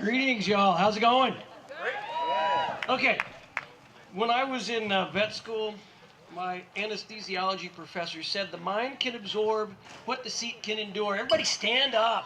Greetings, y'all. How's it going? Okay. When I was in vet school, my anesthesiology professor said the mind can absorb what the seat can endure. Everybody stand up.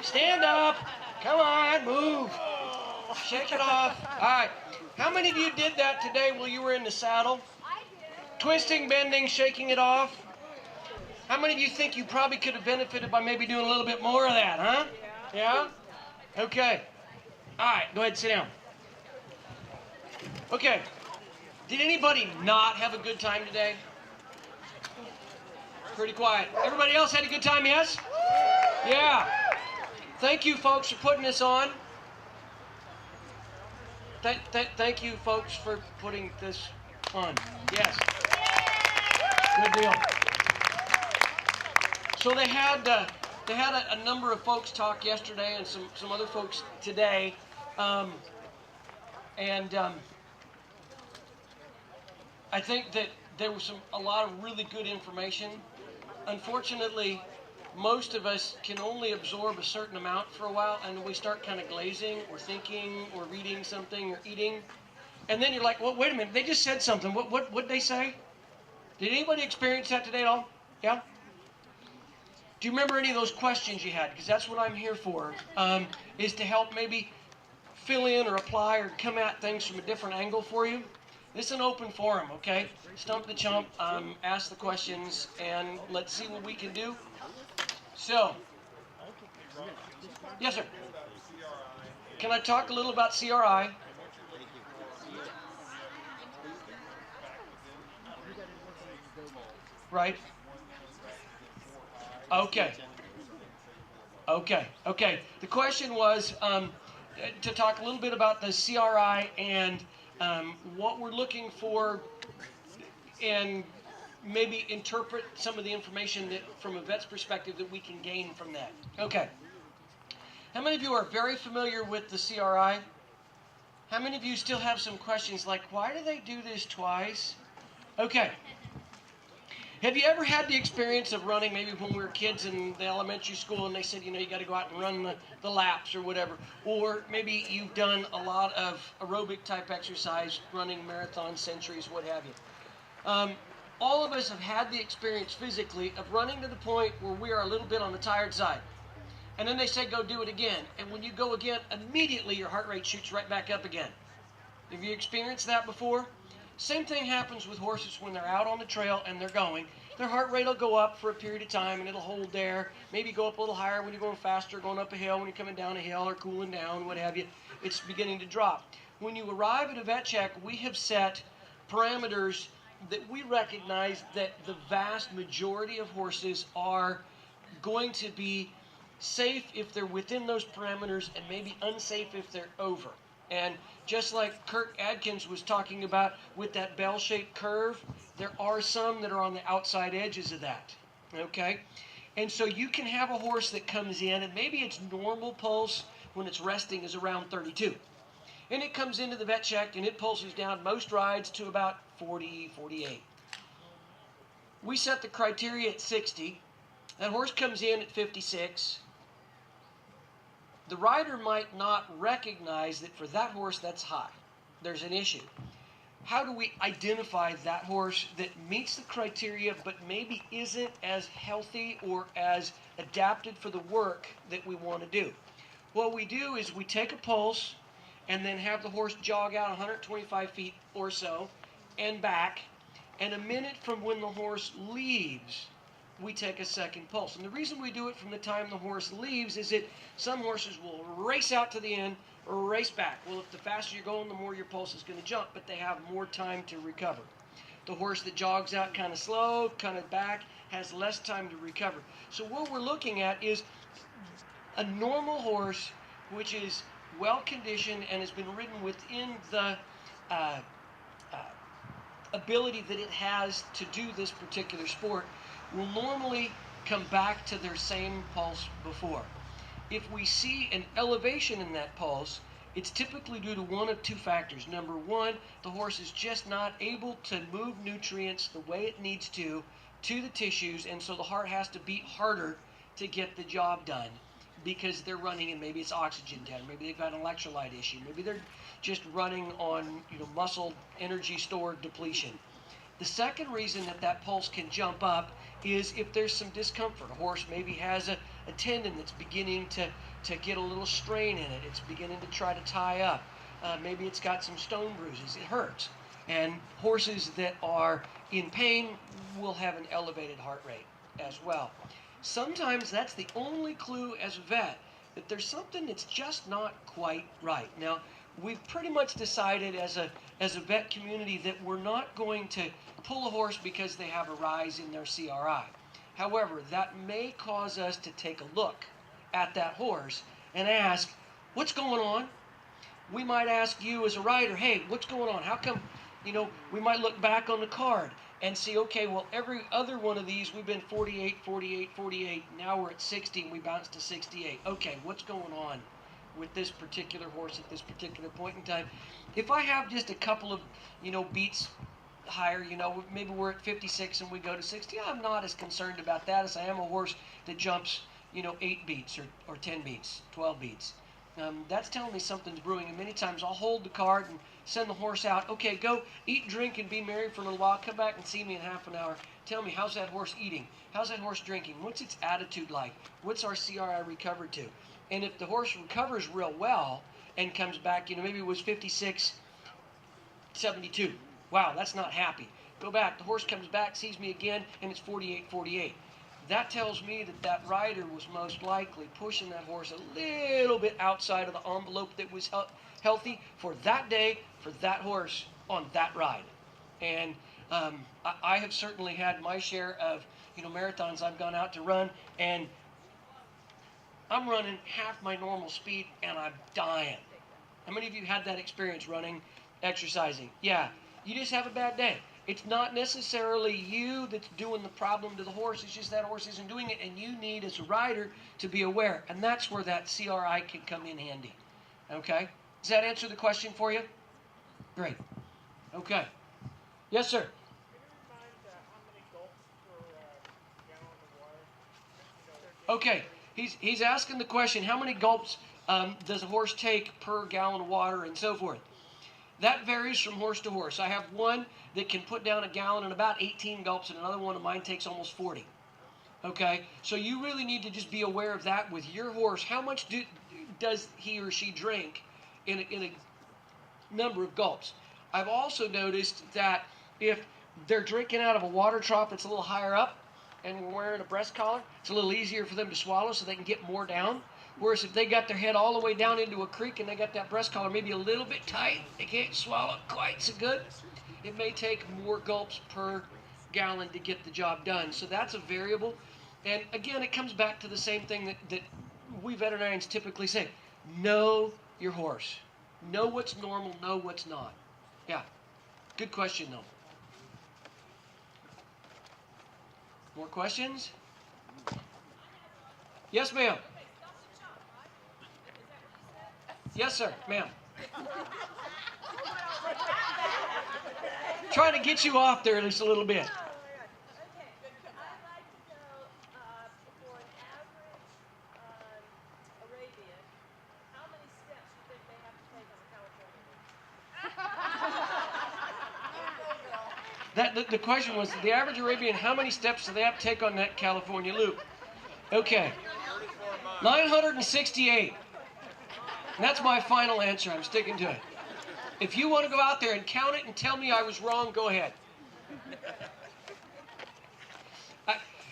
Stand up. Come on, move. Shake it off. All right. How many of you did that today while you were in the saddle? Twisting, bending, shaking it off. How many of you think you probably could have benefited by maybe doing a little bit more of that, huh? Yeah? Okay. All right, go ahead and sit down. Okay. Did anybody not have a good time today? Pretty quiet. Everybody else had a good time, yes? Yeah. Thank you, folks, for putting this on. Thank you, folks, for putting this on. Yes. Good deal. So they had a number of folks talk yesterday and some other folks today. I think that there was a lot of really good information. Unfortunately, most of us can only absorb a certain amount for a while, and we start kind of glazing or thinking or reading something or eating. And then you're like, well, wait a minute, they just said something. What'd they say? Did anybody experience that today at all? Yeah? Do you remember any of those questions you had? Because that's what I'm here for, is to help maybe fill in or apply or come at things from a different angle for you. This is an open forum, okay? Stump the chump, ask the questions, and let's see what we can do. So, yes, sir. Can I talk a little about CRI? Right. Okay. The question was to talk a little bit about the CRI and what we're looking for, and maybe interpret some of the information that, from a vet's perspective, that we can gain from that. Okay. How many of you are very familiar with the CRI? How many of you still have some questions like, why do they do this twice? Okay. Have you ever had the experience of running, maybe when we were kids in the elementary school and they said, you got to go out and run the laps or whatever. Or maybe you've done a lot of aerobic type exercise, running marathon, centuries, what have you. All of us have had the experience physically of running to the point where we are a little bit on the tired side. And then they say, go do it again. And when you go again, immediately your heart rate shoots right back up again. Have you experienced that before? Same thing happens with horses when they're out on the trail and they're going. Their heart rate will go up for a period of time and it'll hold there. Maybe go up a little higher when you're going faster, going up a hill, when you're coming down a hill or cooling down, what have you. It's beginning to drop. When you arrive at a vet check, we have set parameters that we recognize that the vast majority of horses are going to be safe if they're within those parameters and maybe unsafe if they're over. And just like Kurt Adkins was talking about with that bell-shaped curve, there are some that are on the outside edges of that, okay? And so you can have a horse that comes in and maybe its normal pulse when it's resting is around 32. And it comes into the vet check and it pulses down most rides to about 40, 48. We set the criteria at 60. That horse comes in at 56. The rider might not recognize that for that horse that's high. There's an issue. How do we identify that horse that meets the criteria but maybe isn't as healthy or as adapted for the work that we want to do? What we do is we take a pulse and then have the horse jog out 125 feet or so and back, and a minute from when the horse leaves, we take a second pulse. And the reason we do it from the time the horse leaves is that some horses will race out to the end or race back. Well, if the faster you're going, the more your pulse is going to jump, but they have more time to recover. The horse that jogs out kind of slow, kind of back, has less time to recover. So what we're looking at is a normal horse which is well conditioned and has been ridden within the ability that it has to do this particular sport will normally come back to their same pulse before. If we see an elevation in that pulse, it's typically due to one of two factors. Number one, the horse is just not able to move nutrients the way it needs to the tissues, and so the heart has to beat harder to get the job done. because they're running and maybe it's oxygen dead, maybe they've got an electrolyte issue, maybe they're just running on muscle energy store depletion. The second reason that that pulse can jump up is if there's some discomfort. A horse maybe has a tendon that's beginning to get a little strain in it. It's beginning to try to tie up. Maybe it's got some stone bruises. It hurts. And horses that are in pain will have an elevated heart rate as well. Sometimes that's the only clue as a vet that there's something that's just not quite right. Now, we've pretty much decided as a vet community that we're not going to pull a horse because they have a rise in their CRI. However, that may cause us to take a look at that horse and ask, what's going on? We might ask you as a rider, hey, what's going on? How come, we might look back on the card and see, okay, well, every other one of these, we've been 48, 48, 48. Now we're at 60 and we bounced to 68. Okay, what's going on with this particular horse at this particular point in time? If I have just a couple of, beats higher, maybe we're at 56 and we go to 60, I'm not as concerned about that as I am a horse that jumps, 8 beats or 10 beats, 12 beats. That's telling me something's brewing, and many times I'll hold the card and send the horse out. Okay, go eat, drink, and be merry for a little while. Come back and see me in half an hour. Tell me, how's that horse eating? How's that horse drinking? What's its attitude like? What's our CRI recovered to? And if the horse recovers real well and comes back, maybe it was 56, 72. Wow, that's not happy. Go back. The horse comes back, sees me again, and it's 48, 48. That tells me that rider was most likely pushing that horse a little bit outside of the envelope that was healthy for that day, for that horse on that ride. And I have certainly had my share of marathons I've gone out to run, and I'm running half my normal speed and I'm dying. How many of you had that experience running, exercising? Yeah, you just have a bad day. It's not necessarily you that's doing the problem to the horse. It's just that horse isn't doing it, and you need, as a rider, to be aware. And that's where that CRI can come in handy. Okay? Does that answer the question for you? Great. Okay. Yes, sir. Okay. He's asking the question, how many gulps does a horse take per gallon of water and so forth? That varies from horse to horse. I have one that can put down a gallon in about 18 gulps, and another one of mine takes almost 40. Okay? So you really need to just be aware of that with your horse. How much does he or she drink in a number of gulps? I've also noticed that if they're drinking out of a water trough that's a little higher up and we're wearing a breast collar, it's a little easier for them to swallow so they can get more down. Whereas if they got their head all the way down into a creek and they got that breast collar maybe a little bit tight, they can't swallow quite so good, it may take more gulps per gallon to get the job done. So that's a variable. And again, it comes back to the same thing that we veterinarians typically say. Know your horse. Know what's normal, know what's not. Yeah. Good question, though. More questions? Yes, ma'am. Yes, sir, ma'am. Trying to get you off there just a little bit. The question was, the average Arabian, how many steps do they have to take on that California loop? Okay. 968. And that's my final answer. I'm sticking to it. If you want to go out there and count it and tell me I was wrong, go ahead.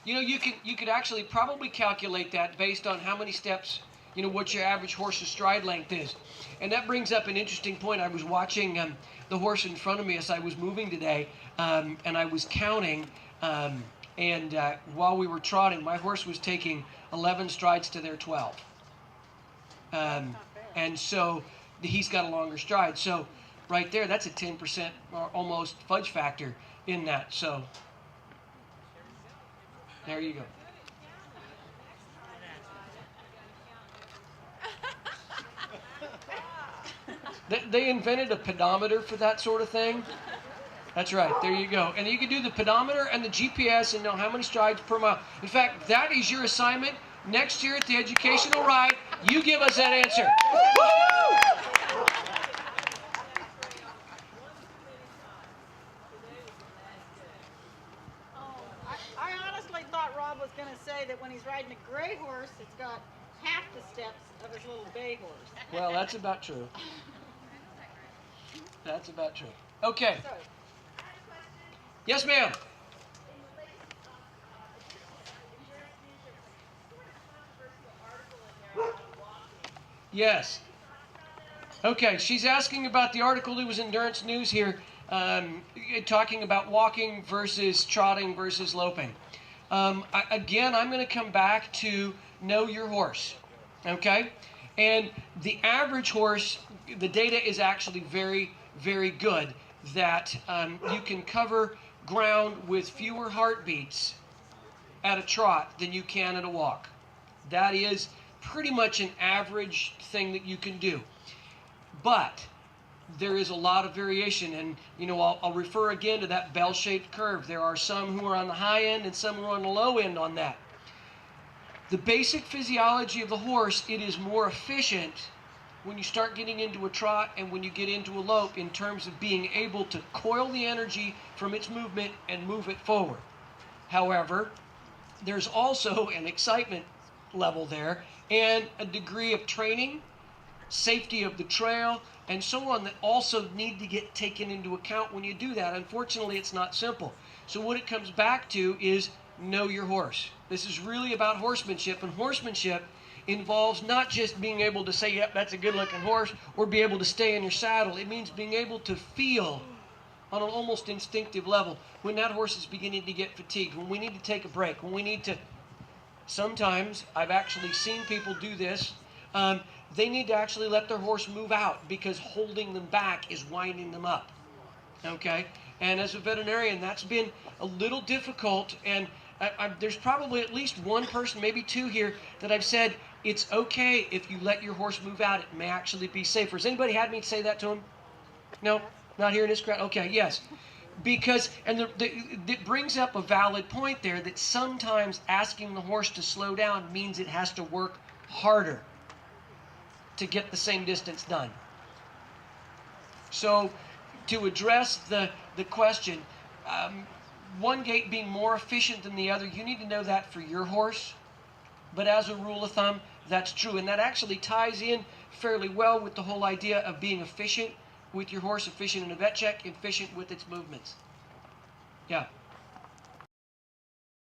You could actually probably calculate that based on how many steps, what your average horse's stride length is. And that brings up an interesting point. I was watching the horse in front of me as I was moving today, and I was counting, and while we were trotting, my horse was taking 11 strides to their 12. And so he's got a longer stride. So right there, that's a 10% or almost fudge factor in that. So there you go. They invented a pedometer for that sort of thing. That's right. There you go. And you can do the pedometer and the GPS and know how many strides per mile. In fact, that is your assignment next year at the educational ride, you give us that answer. I honestly thought Rob was going to say that when he's riding a gray horse, it's got half the steps of his little bay horse. Well, that's about true. That's about true. Okay. So, Yes, ma'am. Yes. Okay, she's asking about the article that was in Endurance News here, talking about walking versus trotting versus loping. Again, I'm going to come back to know your horse. Okay? And the average horse, the data is actually very, very good that you can cover ground with fewer heartbeats at a trot than you can at a walk. That is pretty much an average thing that you can do. But there is a lot of variation, and I'll refer again to that bell-shaped curve. There are some who are on the high end and some who are on the low end on that. The basic physiology of the horse, it is more efficient when you start getting into a trot and when you get into a lope in terms of being able to coil the energy from its movement and move it forward. However, there's also an excitement level there and a degree of training, safety of the trail, and so on that also need to get taken into account when you do that. Unfortunately, it's not simple. So what it comes back to is know your horse. This is really about horsemanship, and horsemanship involves not just being able to say, yep, that's a good-looking horse, or be able to stay in your saddle. It means being able to feel on an almost instinctive level when that horse is beginning to get fatigued, when we need to take a break, when we need to... Sometimes, I've actually seen people do this, they need to actually let their horse move out because holding them back is winding them up. Okay? And as a veterinarian, that's been a little difficult, and there's probably at least one person, maybe two here, that I've said, it's okay if you let your horse move out. It may actually be safer. Has anybody had me say that to him? No? Not here in this crowd? Okay, yes. Because, and it brings up a valid point there that sometimes asking the horse to slow down means it has to work harder to get the same distance done. So, to address the question, one gait being more efficient than the other, you need to know that for your horse. But as a rule of thumb, that's true. And that actually ties in fairly well with the whole idea of being efficient with your horse, efficient in a vet check, efficient with its movements. Yeah.